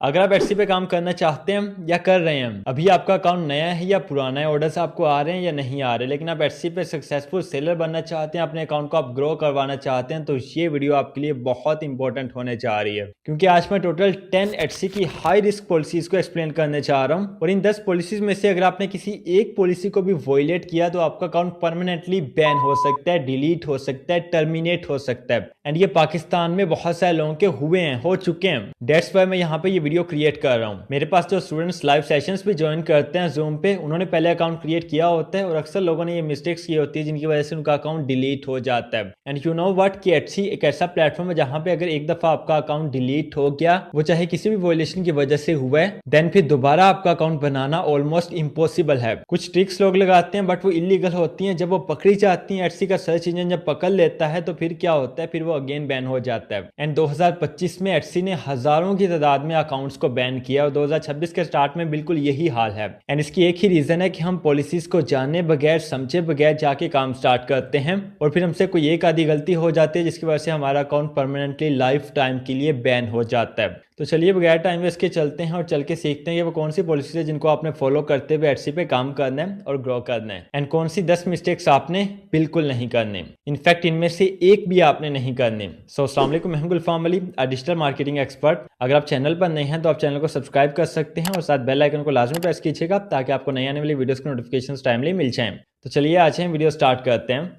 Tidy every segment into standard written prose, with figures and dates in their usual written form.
अगर आप एटसी पे काम करना चाहते हैं या कर रहे हैं, अभी आपका अकाउंट नया है या पुराना है, ऑर्डर्स आपको आ रहे हैं या नहीं आ रहे, लेकिन आप एटसी पे सक्सेसफुल सेलर बनना चाहते हैं, अपने अकाउंट को आप ग्रो करवाना चाहते हैं, तो ये वीडियो आपके लिए बहुत इंपॉर्टेंट होने जा रही है। क्योंकि आज मैं टोटल 10 एटसी की हाई रिस्क पॉलिसीज को एक्सप्लेन करने चाह रहा हूँ, और इन 10 पॉलिसीज में से अगर आपने किसी एक पॉलिसी को भी वॉयलेट किया तो आपका अकाउंट परमानेंटली बैन हो सकता है, डिलीट हो सकता है, टर्मिनेट हो सकता है। एंड ये पाकिस्तान में बहुत सारे लोगों के हुए हैं, हो चुके हैं। दैट्स वाई मैं यहाँ पे ये वीडियो क्रिएट कर रहा हूँ। मेरे पास जो स्टूडेंट्स लाइव सेशंस भी ज्वाइन करते हैं जूम पे, उन्होंने पहले अकाउंट क्रिएट किया होता है, और अक्सर लोगों ने ये मिस्टेक्स की होती है जिनकी वजह से उनका अकाउंट डिलीट हो जाता है। एंड यू नो व्हाट कि एटसी एक ऐसा प्लेटफॉर्म है जहाँ पे अगर एक दफा आपका अकाउंट डिलीट हो गया, वो चाहे किसी भी वॉयलेशन की वजह से हुआ है, देन फिर दोबारा आपका अकाउंट बनाना ऑलमोस्ट इम्पॉसिबल है। कुछ ट्रिक्स लोग लगाते हैं बट वो इलीगल होती हैं। जब वो पकड़ी जाती हैं, एटसी का सर्च इंजन जब पकड़ लेता है, तो फिर क्या होता है, फिर वो अगेन बैन हो जाता है। एंड 2025 में एटसी ने हजारों की तादाद में अकाउंट्स को बैन किया, और 2026 के स्टार्ट में बिल्कुल यही हाल है। एंड इसकी एक ही रीजन है कि हम पॉलिसीज को जाने बगैर, समझे बगैर जाके काम स्टार्ट करते हैं, और फिर हमसे कोई एक आधी गलती हो जाती है जिसकी वजह से हमारा अकाउंट परमानेंटली लाइफ टाइम के लिए बैन हो जाता है। तो चलिए बगैर टाइम वेस्ट के चलते हैं और चल के सीखते हैं कि वो कौन सी पॉलिसीज है जिनको आपने फॉलो करते हुए एटसी पे काम करना है और ग्रो करना है, एंड कौन सी 10 मिस्टेक्स आपने बिल्कुल नहीं करने। इनफैक्ट इनमें से एक भी आपने नहीं करने। सो अस्सलाम वालेकुम, मैं हूं गुलफाम अली, डिजिटल मार्केटिंग एक्सपर्ट। अगर आप चैनल पर नए हैं तो आप चैनल को सब्सक्राइब कर सकते हैं और साथ बेल आइकन को लाजमी प्रेस कीजिएगा ताकि आपको नई आने वाली वीडियोस की नोटिफिकेशंस टाइमली मिल जाएं। तो चलिए आज हम वीडियो स्टार्ट करते हैं।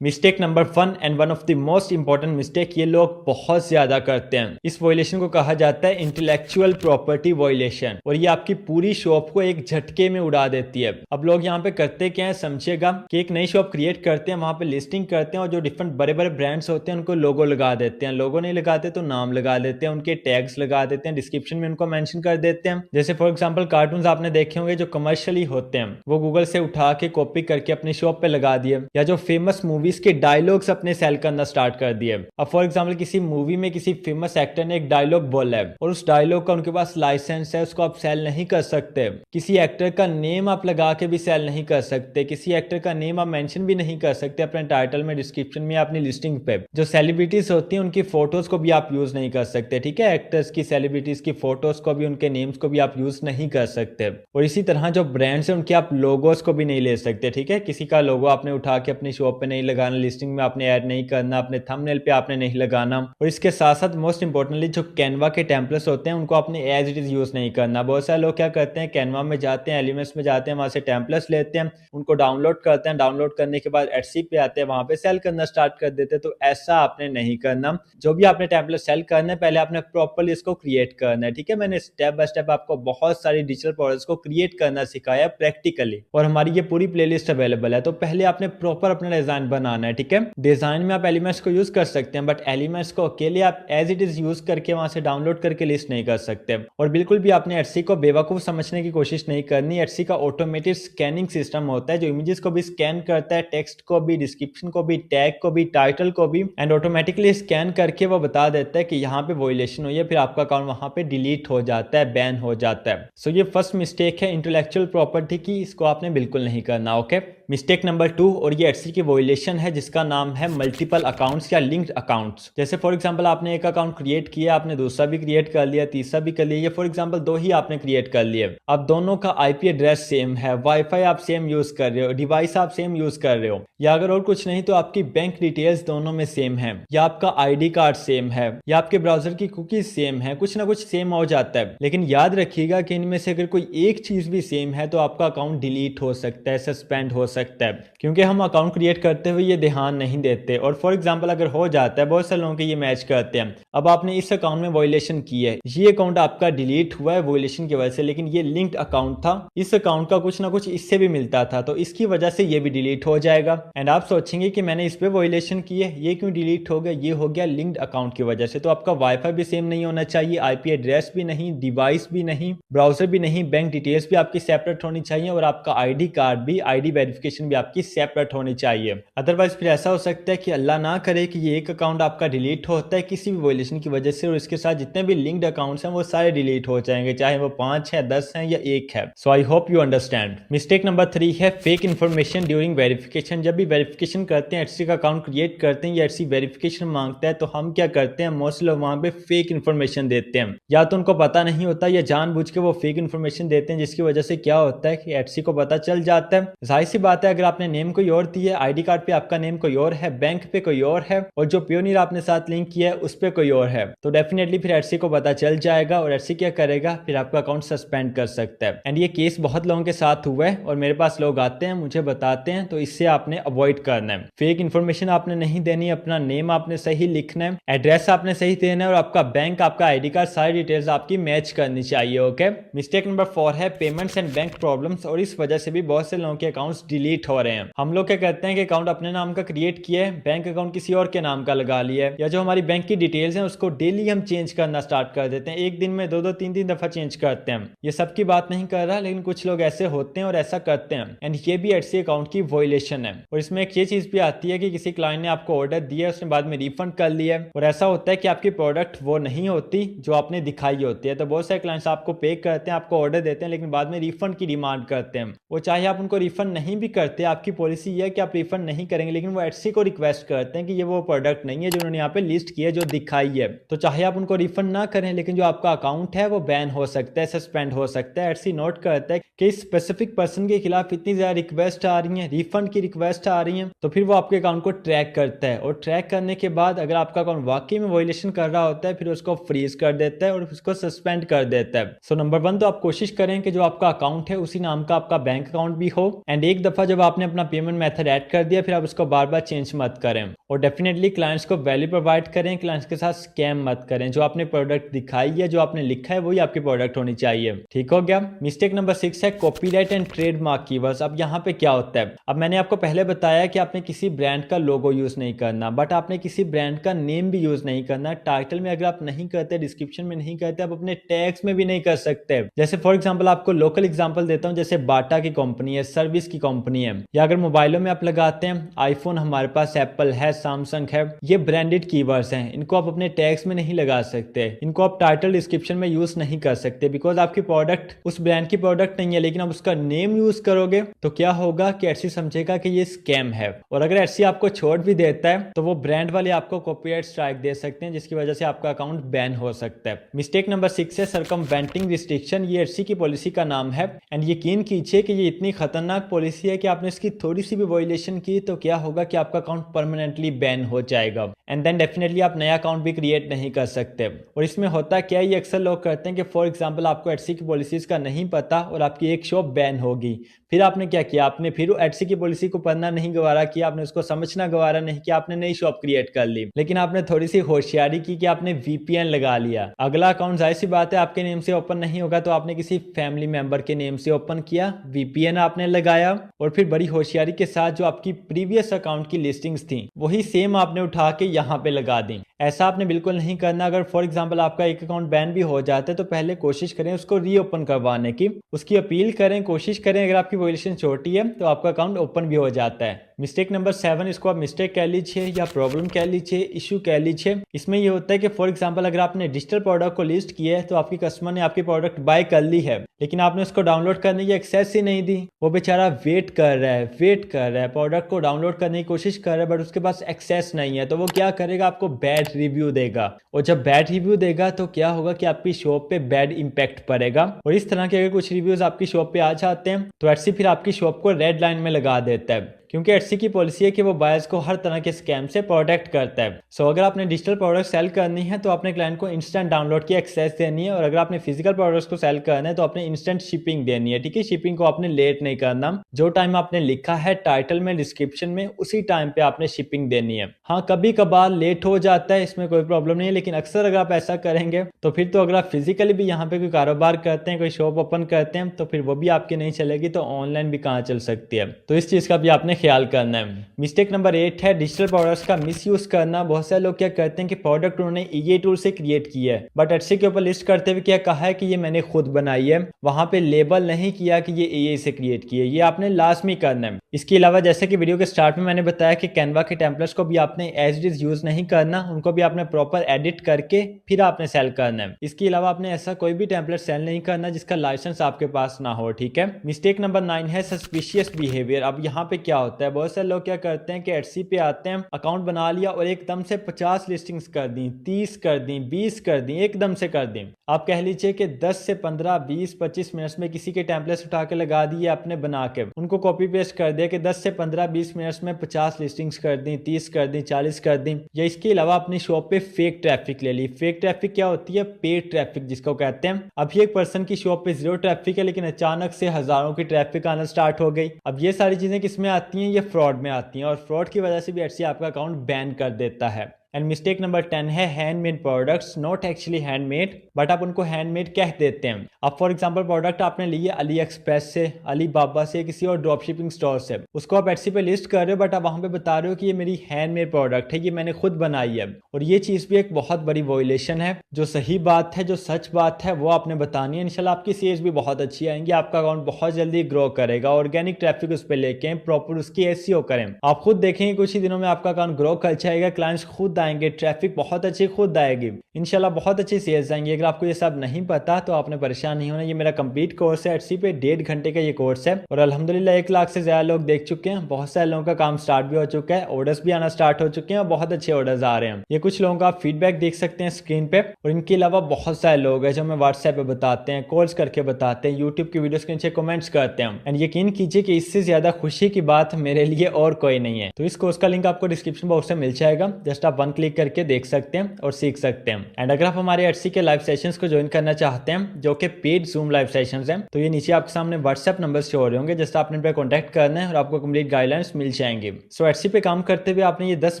Mistake number 1 and one of the most important mistake ये लोग बहुत ज्यादा करते हैं। इस वॉयलेशन को कहा जाता है इंटेलेक्चुअल प्रॉपर्टी वॉयलेशन, और ये आपकी पूरी शॉप को एक झटके में उड़ा देती है। अब लोग यहाँ पे करते क्या है समझिएगा, कि एक नई शॉप क्रिएट करते हैं, वहां पे लिस्टिंग करते हैं, और जो डिफरेंट बड़े बड़े ब्रांड्स होते हैं उनको लोगो लगा देते हैं। लोगो नहीं लगाते तो नाम लगा देते हैं, उनके टैग्स लगा देते हैं, डिस्क्रिप्शन में उनको मेंशन कर देते हैं। जैसे फॉर एग्जांपल कार्टून्स आपने देखे होंगे जो कमर्शियली होते हैं, वो गूगल से उठा के कॉपी करके अपनी शॉप पे लगा दिए, या जो फेमस मूवीज के डायलॉग्स अपने सेल करना स्टार्ट कर दिए। अब फॉर एग्जांपल किसी मूवी में किसी फेमस एक्टर ने एक डायलॉग बोला है, और उस डायलॉग का उनके पास लाइसेंस है, उसको आप सेल नहीं कर सकते। किसी एक्टर का नेम आप लगा के भी सेल नहीं कर सकते, किसी एक्टर का नेम आप मेंशन भी नहीं कर सकते अपने टाइटल में, डिस्क्रिप्शन में, अपनी लिस्टिंग पे। जो सेलिब्रिटीज होती हैं उनकी फोटोज को भी आप यूज नहीं कर सकते, ठीक है। एक्टर्स की, सेलिब्रिटीज की फोटोज को भी, उनके नेम्स को भी आप यूज नहीं कर सकते। और इसी तरह जो ब्रांड्स हैं उनके आप लोगोस को भी नहीं ले सकते, ठीक है। किसी का लोगो आपने उठा के अपनी शॉप पे नहीं लगाना, लिस्टिंग में आपने ऐड नहीं करना, अपने थंबनेल पे आपने नहीं लगाना। और इसके साथ साथ मोस्ट इंपोर्टेंटली जो कैनवा के टेम्पलेट्स होते हैं उनको आपने एज इट इज यूज नहीं करना। बहुत सारे लोग क्या करते हैं, कैनवा में जाते हैं, एलिमेंट्स में जाते हैं, वहां से टेम्पलेट्स लेते हैं, उनको डाउनलोड करते हैं, डाउनलोड करने के बाद एटसी पे आते हैं, वहां पे सेल करना स्टार्ट कर देते हैं। तो ऐसा आपने नहीं करना। जो भी आपने टेम्पलेट सेल करना है, पहले आपने प्रॉपर्ली इसको क्रिएट करना है, ठीक है। मैंने स्टेप बाय स्टेप आपको बहुत सारी डिजिटल प्रोडक्ट्स को क्रिएट करना सिखाया प्रैक्टिकली, और हमारी ये पूरी प्लेलिस्ट अवेलेबल है। तो पहले आपने प्रॉपर अपना डिजाइन बनाना है, ठीक है। डिजाइन में आप एलिमेंट्स को यूज कर सकते हैं, बट एलिमेंट्स को अकेले आप एज इट इज यूज करके वहां से डाउनलोड करके लिस्ट नहीं कर सकते। और बिल्कुल भी आपने एटसी को बेवकूफ समझने की कोशिश नहीं करनी। एटसी का ऑटोमेटेड स्कैनिंग सिस्टम होता है जो इमेजेस को भी स्कैन करता है, टेक्स्ट को भी, डिस्क्रिप्शन को भी, टैग को भी, टाइटल को भी, एंड ऑटोमेटिकली स्कैन करके वो बता देता है कि यहाँ पे वॉयलेशन हुई है, फिर आपका अकाउंट वहां पे डिलीट हो जाता है, बैन हो जाता है। सो ये फर्स्ट मिस्टेक है इंटेलेक्चुअल प्रॉपर्टी की, इसको आपने बिल्कुल नहीं करना, ओके। मिस्टेक नंबर 2, और ये एटसी की वॉयलेशन है जिसका नाम है मल्टीपल अकाउंट्स या लिंक्ड अकाउंट्स। जैसे फॉर एग्जांपल आपने एक अकाउंट क्रिएट किया, आपने दूसरा भी क्रिएट कर लिया, तीसरा भी कर लिया, ये फॉर एग्जांपल 2 ही आपने क्रिएट कर लिए। अब दोनों का आईपी एड्रेस सेम है, वाईफाई आप सेम यूज कर रहे हो, डिवाइस आप सेम यूज कर रहे हो, या अगर और कुछ नहीं तो आपकी बैंक डिटेल्स दोनों में सेम है, या आपका आईडी कार्ड सेम है, या आपके ब्राउजर की कुकीज सेम है, कुछ ना कुछ सेम हो जाता है। लेकिन याद रखिएगा कि इनमें से अगर कोई एक चीज भी सेम है तो आपका अकाउंट डिलीट हो सकता है, सस्पेंड हो सकता है, क्योंकि हम अकाउंट क्रिएट करते हुए ये ध्यान नहीं देते। और फॉर एग्जांपल अगर हो जाता है, बहुत सारे लोगों के ये मैच करते हैं, अब आपने इस अकाउंट में वॉयलेशन की है, ये अकाउंट आपका डिलीट हुआ है वॉयलेशन की वजह से, लेकिन ये लिंक्ड अकाउंट था, इस अकाउंट का कुछ ना कुछ इससे भी मिलता था, तो इसकी वजह से ये भी डिलीट हो जाएगा। एंड आप सोचेंगे कि मैंने इस पे वॉयलेशन की है, ये क्यों डिलीट हो गया, ये हो गया लिंक्ड अकाउंट की वजह से। तो आपका वाईफाई भी सेम नहीं होना चाहिए, आईपी एड्रेस भी नहीं, डिवाइस भी नहीं, ब्राउजर भी नहीं, बैंक डिटेल्स भी आपकी सेपरेट होनी चाहिए, और आपका आईडी कार्ड भी, आईडी वेरिफिकेशन भी आपकी सेपरेट होनी चाहिए। अदरवाइज फिर ऐसा हो सकता है कि अल्लाह ना करे कि ये एक अकाउंट आपका डिलीट होता है किसी भी वॉयलेशन की वजह से और इसके साथ जितने भी लिंक्ड अकाउंट्स हैं वो सारे डिलीट हो जाएंगे, चाहे वो 5 है, 10 है या 1 है। So I hope you understand. Mistake number 3 है फेक इन्फॉर्मेशन ड्यूरिंग वेरिफिकेशन। जब भी वेरिफिकेशन करते हैं, एटसी का अकाउंट क्रिएट करते हैं या एटसी वेरिफिकेशन मांगता है, तो हम क्या करते हैं, मोस्ट लोग वहां पे फेक इन्फॉर्मेशन देते हैं। या तो उनको पता नहीं होता या जानबूझ के वो फेक इन्फॉर्मेशन देते हैं, जिसकी वजह से क्या होता है कि एटसी को पता चल जाता है। जाहिर सी बात है, अगर आपने नेम कोई और दी है, आईडी कार्ड पे आपका नेम कोई और है, बैंक पे कोई और है और जो पियोनियर आपने साथ लिंक किया है उस पे कोई और है, तो डेफिनेटली फिर एटसी को पता चल जाएगा और एटसी क्या करेगा, फिर आपका अकाउंट सस्पेंड कर सकता है। एंड ये केस बहुत लोगों के साथ हुआ है और मेरे पास लोग आते हैं, मुझे बताते हैं, तो इससे आपने अवॉइड करना है। फेक इन्फॉर्मेशन आपने नहीं देनी, अपना नेम आपने सही लिखना है, एड्रेस आपने सही देना है और आपका बैंक, आपका आईडी कार्ड, सारी डिटेल्स आपकी मैच करनी चाहिए। ओके। मिस्टेक नंबर 4 है पेमेंट्स एंड बैंक प्रॉब्लम्स, और इस वजह से भी बहुत से लोगों के अकाउंट्स डिलीट हो रहे हैं। हम लोग क्या करते हैं कि अकाउंट अपने नाम का क्रिएट किया है, बैंक अकाउंट किसी और के नाम का लगा लिया है, या जो हमारी बैंक की डिटेल्स हैं उसको डेली हम चेंज करना स्टार्ट कर देते हैं, एक दिन में 2-2 3-3 दफा चेंज करते हैं। ये सबकी बात नहीं कर रहा, लेकिन कुछ लोग ऐसे होते हैं और ऐसा करते हैं, एंड ये भी एटसी अकाउंट की वॉयलेशन है। और इसमें एक ये चीज भी आती है कि किसी क्लाइंट ने आपको ऑर्डर दिया, उसने बाद में रिफंड कर लिया और ऐसा होता है कि आपकी प्रोडक्ट वो नहीं होती जो आपने दिखाई होती है। तो बहुत सारे क्लाइंट्स आपको पे करते हैं, आपको ऑर्डर देते हैं, लेकिन बाद में रिफंड की डिमांड करते हैं। वो चाहे आप उनको रिफंड नहीं भी करते, आपकी पॉलिसी ये है कि आप रिफंड नहीं करेंगे, लेकिन वो एटसी को रिक्वेस्ट करते हैं कि ये वो प्रोडक्ट नहीं है जो उन्होंने यहाँ पे लिस्ट की है, जो दिखाई है। तो चाहे आप उनको रिफंड ना करें, लेकिन जो आपका अकाउंट है वो बैन हो सकता है, सस्पेंड हो सकता है। एटसी नोट करता है कि इस स्पेसिफिक पर्सन के खिलाफ इतनी ज्यादा रिक्वेस्ट आ रही है, रिफंड की रिक्वेस्ट आ रही है, तो फिर वो आपके अकाउंट को ट्रैक करता है और ट्रैक करने के बाद अगर आपका अकाउंट वाकई में वॉयलेशन कर रहा होता है, फिर उसको फ्रीज कर देता है और उसको सस्पेंड कर देता है। सो नंबर 1 तो आप कोशिश करें कि जो आपका अकाउंट है उसी नाम का आपका बैंक अकाउंट भी हो, एंड एक दफा जब आपने अपना पेमेंट मेथड ऐड कर दिया, फिर आप उसको बार बार चेंज मत करें। और डेफिनेटली क्लाइंट्स को वैल्यू प्रोवाइड करें, क्लाइंट्स के साथ स्कैम मत करें। जो आपने प्रोडक्ट दिखाई है, जो आपने लिखा है, वही आपकी प्रोडक्ट होनी चाहिए। ठीक हो गया। मिस्टेक नंबर 6 है कॉपीराइट एंड ट्रेडमार्क कीवर्ड्स। अब यहाँ पे क्या होता है, अब मैंने आपको पहले बताया कि आपने किसी ब्रांड का लोगो यूज नहीं करना, बट आपने किसी ब्रांड का नेम भी यूज नहीं करना। टाइटल में अगर आप नहीं करते, डिस्क्रिप्शन में नहीं करते, आप अपने टैग्स में भी नहीं कर सकते। जैसे फॉर एग्जांपल आपको लोकल एग्जांपल देता हूं, जैसे बाटा की कंपनी है, सर्विस की कंपनी है, या अगर मोबाइलों में आप लगाते हैं, आईफोन हमारे पास, एप्पल है, सैमसंग है, ये ब्रांडेड कीवर्ड्स हैं, इनको आप अपने टैग्स में नहीं लगा सकते, इनको आप टाइटल डिस्क्रिप्शन में यूज नहीं कर सकते, बिकॉज आपकी प्रोडक्ट उस ब्रांड की प्रोडक्ट नहीं है, लेकिन आप उसका नेम यूज करोगे तो क्या होगा कि एटसी समझेगा कि ये स्कैम है। और अगर एटसी आपको छोड़ भी देता है तो वो ब्रांड वाले आपको कॉपीराइट स्ट्राइक दे सकते हैं, जिसकी वजह से आपका अकाउंट बैन हो सकता है। मिस्टेक नंबर 6 है सरकमवेंटिंग रिस्ट्रिक्शन। ये एटसी की पॉलिसी का नाम है, एंड यकीन कीजिए कि ये इतनी खतरनाक पॉलिसी है कि आपने इसकी थोड़ी सी भी वॉयलेशन की तो क्या होगा कि आपका अकाउंट परमानेंटली बैन हो जाएगा, एंड देन डेफिनेटली आप नया अकाउंट भी क्रिएट नहीं कर सकते। और इसमें होता क्या है, ये अक्सर लोग करते हैं कि फॉर एग्जांपल आपको एटसी की पॉलिसीज का नहीं पता और आपकी एक शॉप बैन होगी, फिर आपने क्या किया, आपने फिर एटसी की पॉलिसी को पढ़ना नहीं गवारा किया, आपने उसको समझना गवारा नहीं किया, आपने नई शॉप क्रिएट कर ली, लेकिन आपने थोड़ी सी होशियारी की कि आपने वीपीएन लगा लिया। अगला अकाउंट जाहिर सी बात है आपके नेम से ओपन नहीं होगा, तो आपने किसी फैमिली मेंबर के नेम से ओपन किया, वीपीएन आपने लगाया, और फिर बड़ी होशियारी के साथ जो आपकी प्रीवियस अकाउंट की लिस्टिंग्स थी वही सेम आपने उठा के यहाँ पे लगा दी। ऐसा आपने बिल्कुल नहीं करना। अगर फॉर एग्जांपल आपका एक अकाउंट बैन भी हो जाता है तो पहले कोशिश करें उसको रीओपन करवाने की, उसकी अपील करें, कोशिश करें। अगर आपकी वॉयलेशन छोटी है तो आपका अकाउंट ओपन भी हो जाता है। मिस्टेक नंबर 7, इसको आप मिस्टेक कह लीजिए या प्रॉब्लम कह लीजिए, इशू कह लीजिए। इसमें ये होता है कि फॉर एग्जांपल अगर आपने डिजिटल प्रोडक्ट को लिस्ट किया है तो आपकी कस्टमर ने आपकी प्रोडक्ट बाय कर ली है, लेकिन आपने उसको डाउनलोड करने की एक्सेस ही नहीं दी। वो बेचारा वेट कर रहा है, प्रोडक्ट को डाउनलोड करने की कोशिश कर रहा है, बट उसके पास एक्सेस नहीं है, तो वो क्या करेगा, आपको बैड रिव्यू देगा। और जब बैड रिव्यू देगा तो क्या होगा कि आपकी शॉप पे बैड इंपैक्ट पड़ेगा। और इस तरह के अगर कुछ रिव्यूज आपकी शॉप पे आ जाते हैं तो एटसी फिर आपकी शॉप को रेड लाइन में लगा देता है, क्योंकि एटसी की पॉलिसी है कि वो बायर्स को हर तरह के स्कैम से प्रोटेक्ट करता है। सो अगर आपने डिजिटल प्रोडक्ट सेल करनी है तो अपने क्लाइंट को इंस्टेंट डाउनलोड की एक्सेस देनी है, और अगर आपने फिजिकल प्रोडक्ट्स को सेल करना है तो आपने इंस्टेंट शिपिंग देनी है। ठीक है, शिपिंग को आपने लेट नहीं करना, जो टाइम आपने लिखा है टाइटल में, डिस्क्रिप्शन में, उसी टाइम पे आपने शिपिंग देनी है। हाँ, कभी कभार लेट हो जाता है, इसमें कोई प्रॉब्लम नहीं है, लेकिन अक्सर अगर आप ऐसा करेंगे तो फिर तो अगर आप फिजिकली भी यहाँ पे कोई कारोबार करते हैं, कोई शॉप ओपन करते हैं, तो फिर वो भी आपकी नहीं चलेगी, तो ऑनलाइन भी कहाँ चल सकती है। तो इस चीज का भी आपने ख्याल करना है। मिस्टेक नंबर 8 है डिजिटल प्रोडक्ट्स का मिसयूज करना। बहुत सारे लोग क्या करते हैं कि प्रोडक्ट उन्होंने ईए टूल से क्रिएट किया है, बट एटसी के ऊपर लिस्ट करते हुए क्या कहा है कि ये मैंने खुद बनाई है, वहां पे लेबल नहीं किया कि ये ईए से क्रिएट की है। ये आपने लाजमी करना है। इसके अलावा जैसे कि वीडियो के स्टार्ट में मैंने बताया कि कैनवा के टेम्पलेट्स को भी आपने एज इट इज यूज नहीं करना, उनको भी आपने प्रॉपर एडिट करके फिर आपने सेल करना है। इसके अलावा आपने ऐसा कोई भी टेम्पलेट सेल नहीं करना जिसका लाइसेंस आपके पास ना हो, ठीक है। मिस्टेक नंबर 9 है सस्पिशियस बिहेवियर। अब यहाँ पे क्या होता है, बहुत सारे लोग क्या करते हैं कि एटसी पे आते हैं, अकाउंट बना लिया और एकदम से 50 लिस्टिंग्स कर दी, 30 कर दी, 20 कर दी, एकदम से कर दी। आप कह लीजिए कि 10 से 15, 20, 25 मिनट्स में किसी के टेम्पलेट्स उठा के लगा दिए आपने बना के, उनको कॉपी पेस्ट कर दिया कि 10 से 15, 20 मिनट्स में 50 लिस्टिंग्स कर दी, 30 कर दी, 40 कर दी। या इसके अलावा अपनी शॉप पे फेक ट्रैफिक ले ली। फेक ट्रैफिक क्या होती है, पेड ट्रैफिक जिसको कहते हैं। अभी एक पर्सन की शॉप पे 0 ट्रैफिक है, लेकिन अचानक से हजारों की ट्रैफिक आना स्टार्ट हो गई। अब ये सारी चीजें किसमें आती हैं, ये फ्रॉड में आती हैं, और फ्रॉड की वजह से भी एटसी आपका अकाउंट बैन कर देता है। एंड मिस्टेक नंबर 10 है handmade products, not actually handmade, but आप उनको हैंडमेड कह देते हैं। अब फॉर एग्जांपल प्रोडक्ट आपने लिए अली एक्सप्रेस से, अली बाबा से, किसी और ड्रॉप शिपिंग स्टोर से, उसको आप एटसी पे लिस्ट कर रहे हो, बट आप वहां पे बता रहे हो कि ये मेरी हैंडमेड प्रोडक्ट है, ये मैंने खुद बनाई है। और ये चीज भी एक बहुत बड़ी वॉयलेशन है। जो सही बात है, जो सच बात है, वो आपने बतानी है। इंशाल्लाह आपकी सेल्स भी बहुत अच्छी आएंगी, आपका अकाउंट बहुत जल्दी ग्रो करेगा। ऑर्गेनिक ट्रैफिक उस पर लेके प्रॉपर उसकी एसईओ करें, आप खुद देखेंगे कुछ ही दिनों में आपका अकाउंट ग्रो कर जाएगा, क्लाइंट्स खुद आएंगे, ट्रैफिक बहुत अच्छी खुद आएगी, इंशाल्लाह बहुत अच्छी सेल्स आएंगी। अगर आपको ये सब नहीं पता तो आपने परेशान नहीं होना। ये मेरा कंप्लीट कोर्स है एटसी पे, 1.5 घंटे का ये कोर्स है, और अल्हम्दुलिल्लाह 1 लाख से ज्यादा लोग देख चुके हैं। बहुत सारे लोगों का काम स्टार्ट भी हो चुका है, ऑर्डर्स भी आना स्टार्ट हो चुके हैं, और बहुत अच्छे ऑर्डर्स आ रहे हैं। ये कुछ लोगों का आप फीडबैक देख सकते हैं स्क्रीन पे। और इनके अलावा बहुत सारे लोग हैं जो हमें व्हाट्सएप पे बताते हैं, कॉल्स करके बताते हैं, यूट्यूब की वीडियोस के नीचे कमेंट्स करते हैं। एंड यकीन कीजिए कि इससे ज्यादा खुशी की बात मेरे लिए और कोई नहीं है। तो इस कोर्स का लिंक आपको डिस्क्रिप्शन बॉक्स में मिल जाएगा, जस्ट आप 1 क्लिक करके देख सकते हैं और सीख सकते हैं। एंड अगर आप हमारे एटसी के लाइव सेशंस को ज्वाइन करना चाहते हैं, जो कि पेड जूम लाइव सेशंस हैं, तो ये नीचे आपके सामने व्हाट्सएप नंबर शो हो रहे होंगे, जस्ट आपने पे कॉन्टैक्ट करना है और आपको कंप्लीट गाइडलाइंस मिल जाएंगे। सो एटसी पे काम करते हुए आपने ये 10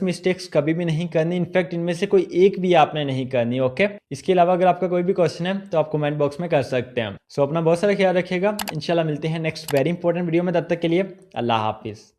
मिस्टेक्स कभी भी नहीं करनी, इनफैक्ट इनमें से कोई एक भी आपने नहीं करनी, ओके। इसके अलावा अगर आपका कोई भी क्वेश्चन है तो आप कमेंट बॉक्स में कर सकते हैं। सो अपना बहुत सारा ख्याल रखिएगा, इंशाल्लाह मिलते हैं नेक्स्ट वेरी इंपॉर्टेंट वीडियो में। तब तक के लिए अल्लाह हाफिज।